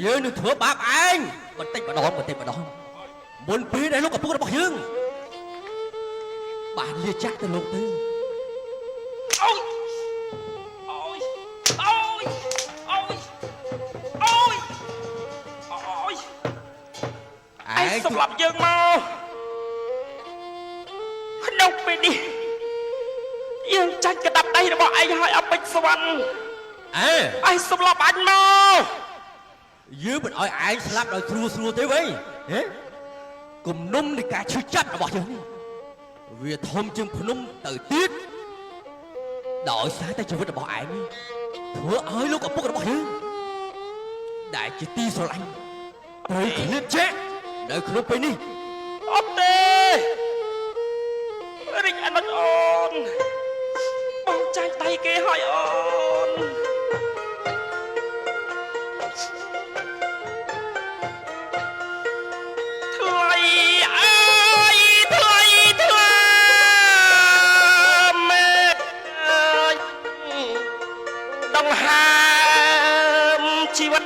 យើងនឹងធ្វើបាបឯងបន្តិចម្ដងមុនពេលដែលលោកកំពុងរបស់យើងបានលាចាក់ទៅលោកទៅអូយឯងសម្រាប់យើងមកក្នុងពេលនេះយើងចាច់កដាប់ដៃរបស់ឯងឲ្យអពេចស្វ័នឯងសម្រាប់អញមកយើងមិនឲ្យឯងស្លាប់ដោយស្រួលទេវិញគំនុំនៃការឈឺចាប់របស់យើងនេះវាធំជាងភ្នំទៅទៀតដោយសារតែជីវិតរបស់ឯងធ្វើឲ្យលោកឪពុករបស់យើងដែលជាទីស្រឡាញ់ត្រូវឃ្លាតចាក់នៅក្នុងពេលនេះអត់ទេរិចអាណិតអូនបងចាញ់ដៃគេឲ្យអូនថ្លៃអើយថ្លៃមេដង្ហើមជីវិត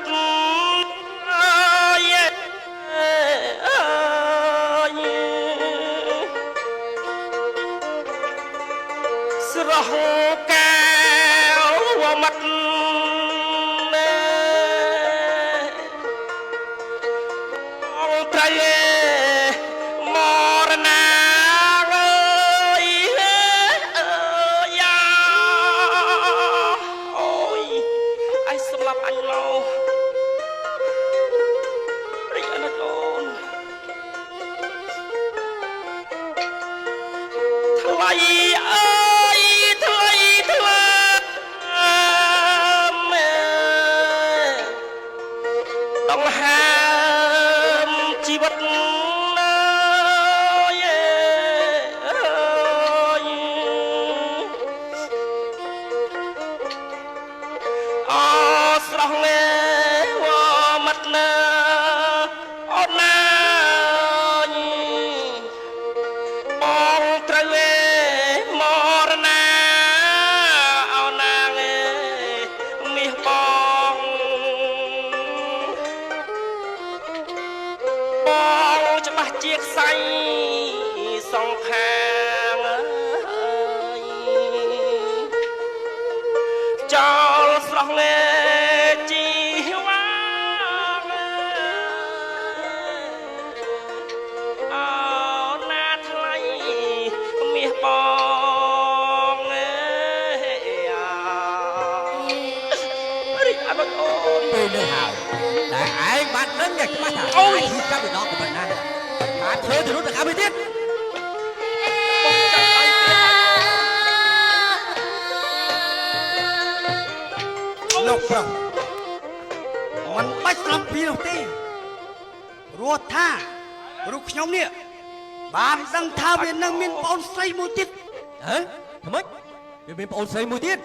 ស្រស់កែវមាត់អងត្រូវមរណាអើយយ៉ាអូយឯងសម្លាប់អញមករីកអណិតអូនថ្លៃអើយដង្ហើមជីវិតអស្រស់ងាវមាត់ណាអូនណាបងត្រូវមរណាអូនណាមាសបងច្បាស់ជាខ្សែសងខាងចោលស្រស់ងែជីវ៉ាអោណាថ្លៃមាសបងរីកអត់អូនពេលនេះហើយតែឯងបានដឹងយ៉ាងច្បាស់ថាអូយចាប់ពីដកប៉ុណ្ណាបានធ្វើទៅនោះទៅកម្មវិធីទៀតបងចាច់ដៃលោកប្រុសមិនបាច់ស្លាប់ពីនោះទេព្រោះថារូបខ្ញុំនេះបានដឹងថាវានឹងមានប្អូនស្រីមួយទៀតថ្មិចវាមានប្អូនស្រីមួយទៀត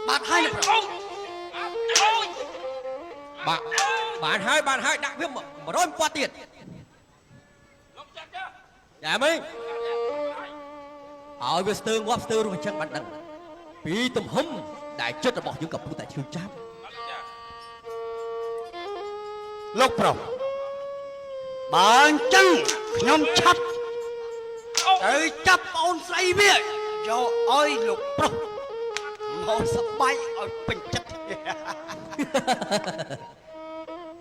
បាទហើយលោកប្រុសបានហើយដាក់វា100ពាត់ទៀតលោកចាក់ចាយ៉ាមីឲ្យវាស្ទើរងាប់ស្ទើររស់អញ្ចឹងបានដឹងពីទំហំដែលចិត្តរបស់យើងកំពុងតែឈឺចាប់លោកប្រុសបើអញ្ចឹងខ្ញុំឆាប់ទៅចាប់ប្អូនស្រីវាយកឲ្យលោកប្រុសមកសប្បាយឲ្យពេញចិត្ត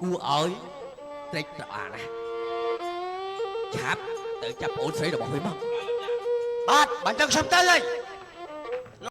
គួរឲ្យត្រេកត្រអាលណាឆាប់ទៅចាប់ប្អូនស្រីរបស់វាមកបាទបើអញ្ចឹងខ្ញុំទៅហើយ